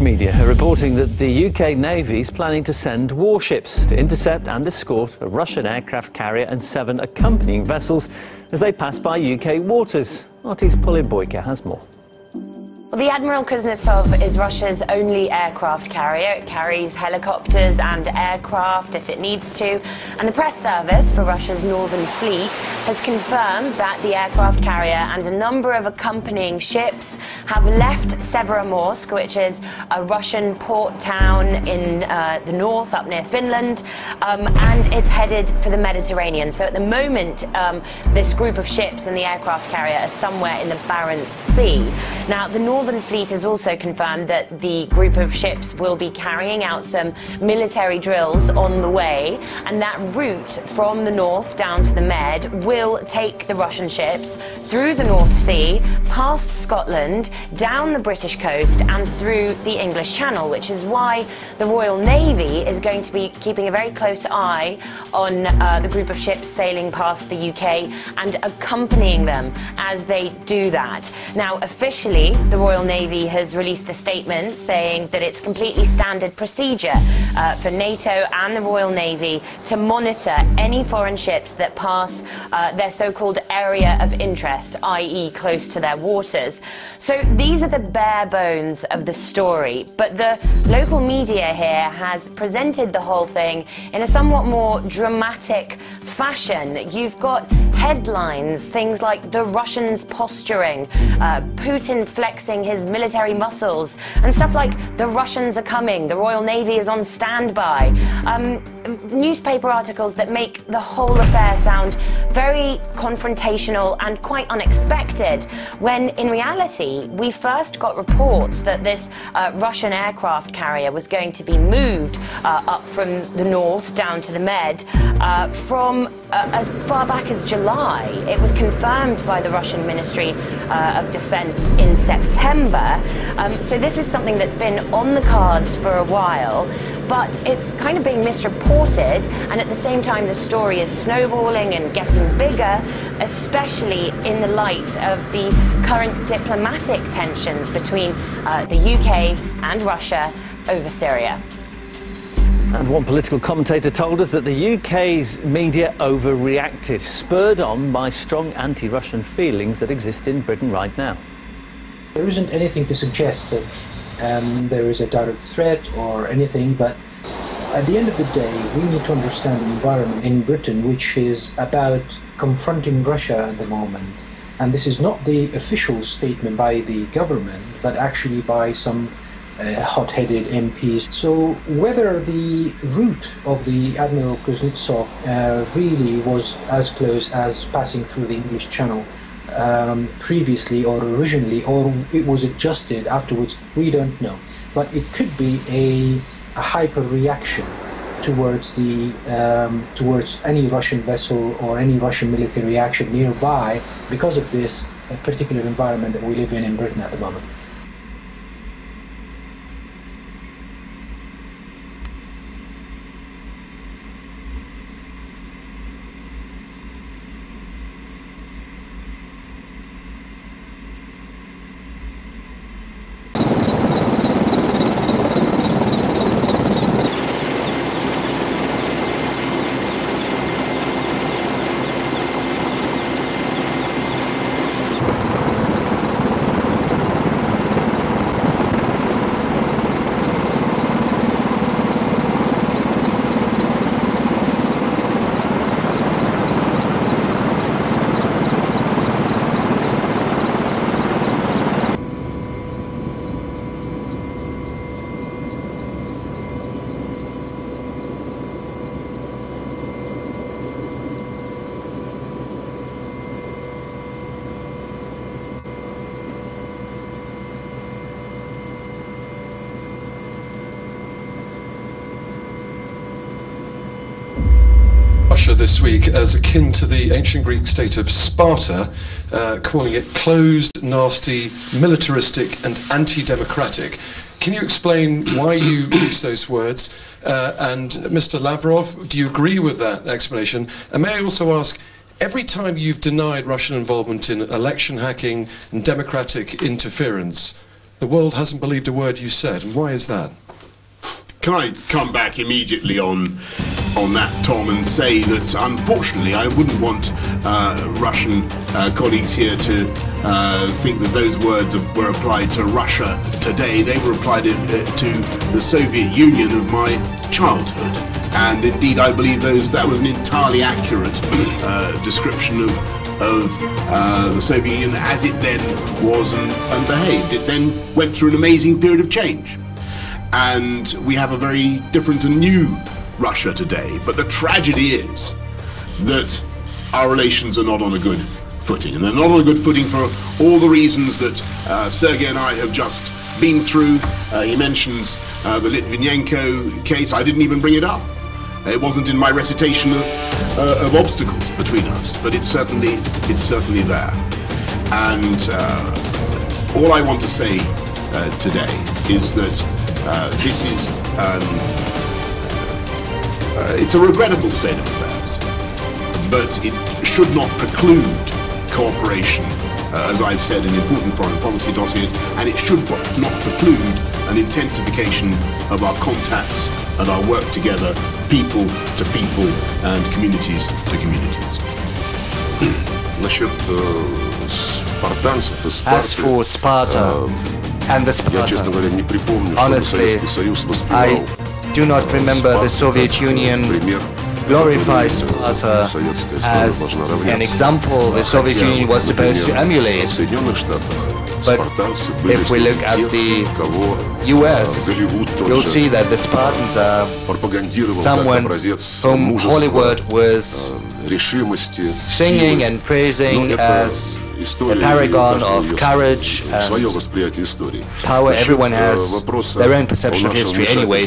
media are reporting that the UK Navy is planning to send warships to intercept and escort a Russian aircraft carrier and 7 accompanying vessels as they pass by UK waters. RT's Pauline Boyka has more. Well, the Admiral Gorshkov is Russia's only aircraft carrier. It carries helicopters and aircraft if it needs to. And the press service for Russia's Northern Fleet has confirmed that the aircraft carrier and a number of accompanying ships have left Severomorsk, which is a Russian port town in the north, up near Finland, and it's headed for the Mediterranean. So at the moment, this group of ships and the aircraft carrier are somewhere in the Barents Sea. Now, the Northern Fleet has also confirmed that the group of ships will be carrying out some military drills on the way, and that route from the north down to the Med will take the Russian ships through the North Sea, past Scotland, down the British coast and through the English Channel, which is why the Royal Navy is going to be keeping a very close eye on the group of ships sailing past the UK and accompanying them as they do that. Now, officially, the Royal Navy has released a statement saying that it's completely standard procedure for NATO and the Royal Navy to monitor any foreign ships that pass their so-called area of interest, i.e. close to their waters. So these are the bare bones of the story, but the local media here has presented the whole thing in a somewhat more dramatic fashion. You've got headlines, things like the Russians posturing, Putin flexing his military muscles, and stuff like the Russians are coming, the Royal Navy is on standby. Newspaper articles that make the whole affair sound very confrontational and quite unexpected, when in reality we first got reports that this Russian aircraft carrier was going to be moved up from the north down to the Med from as far back as July. It was confirmed by the Russian Ministry of Defense in September. So this is something that's been on the cards for a while, but it's kind of being misreported, and at the same time the story is snowballing and getting bigger, especially in the light of the current diplomatic tensions between the UK and Russia over Syria. And one political commentator told us that the UK's media overreacted, spurred on by strong anti-Russian feelings that exist in Britain right now. There isn't anything to suggest that there is a direct threat or anything, but at the end of the day, we need to understand the environment in Britain, which is about confronting Russia at the moment. And this is not the official statement by the government, but actually by some hot-headed MPs. So whether the route of the Admiral Gorshkov really was as close as passing through the English Channel previously or originally, or it was adjusted afterwards, we don't know. But it could be a hyper-reaction towards towards any Russian vessel or any Russian military action nearby because of this particular environment that we live in Britain at the moment. Russia this week as akin to the ancient Greek state of Sparta, calling it closed, nasty, militaristic and anti-democratic. Can you explain why you use those words? And Mr. Lavrov, do you agree with that explanation? And may I also ask, every time you've denied Russian involvement in election hacking and democratic interference, the world hasn't believed a word you said, and why is that? Can I come back immediately on that, Tom, and say that unfortunately I wouldn't want Russian colleagues here to think that those words were applied to Russia today. They were applied to the Soviet Union of my childhood, and indeed I believe that was an entirely accurate description of the Soviet Union as it then was and behaved. It then went through an amazing period of change. And we have a very different and new Russia today. But the tragedy is that our relations are not on a good footing. And they're not on a good footing for all the reasons that Sergei and I have just been through. He mentions the Litvinenko case. I didn't even bring it up. It wasn't in my recitation of obstacles between us, but it's certainly there. And all I want to say today is that this is it's a regrettable state of affairs, but it should not preclude cooperation, as I've said, in important foreign policy dossiers, and it should not preclude an intensification of our contacts and our work together, people to people and communities to communities. As for Sparta and the Spartans, honestly, I do not remember the Soviet Union glorifies Sparta as an example the Soviet Union was supposed to emulate. But if we look at the US, you'll see that the Spartans are someone whom Hollywood was singing and praising as a paragon of courage and power. Everyone has their own perception of history anyway.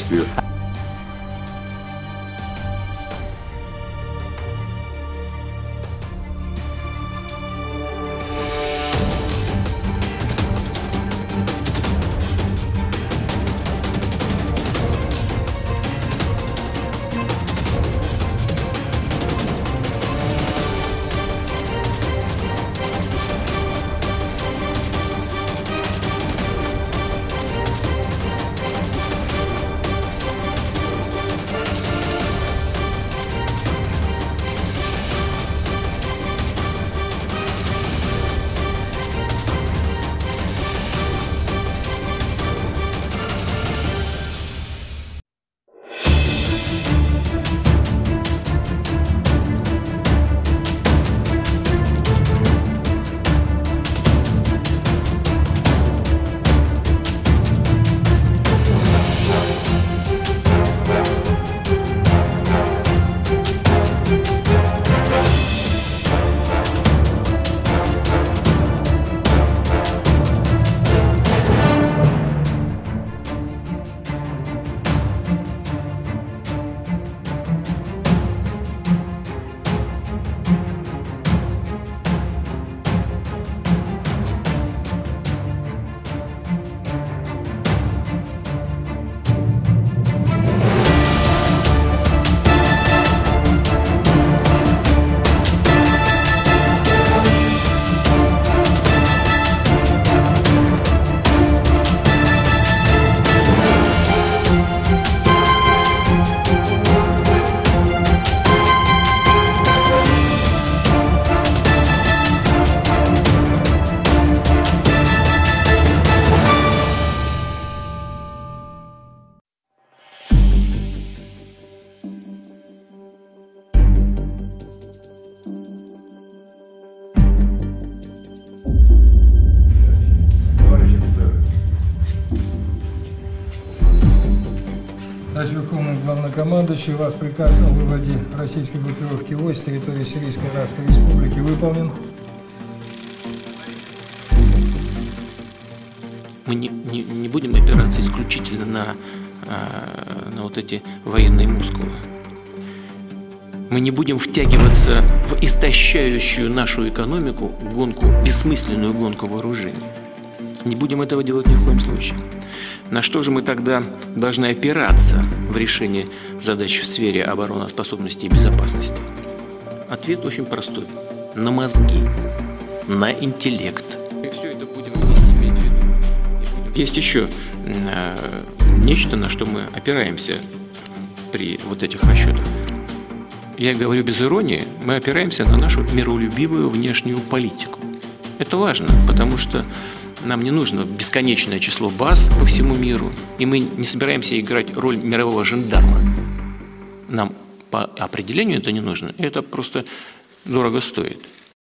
Товарищ Верховный Главнокомандующий, вас приказ о выводе российской группировки войск с территории Сирийской Арабской Республики выполнен. Мы не будем опираться исключительно на вот эти военные мускулы. Мы не будем втягиваться в истощающую нашу экономику гонку, бессмысленную гонку вооружений. Не будем этого делать ни в коем случае. На что же мы тогда должны опираться в решении задач в сфере обороноспособности и безопасности? Ответ очень простой. На мозги, на интеллект. И все это будем вместе иметь в виду. есть еще нечто, на что мы опираемся при вот этих расчетах. Я говорю без иронии, мы опираемся на нашу миролюбивую внешнюю политику. Это важно, потому что нам не нужно бесконечное число баз по всему миру, и мы не собираемся играть роль мирового жандарма. Нам по определению это не нужно, это просто дорого стоит.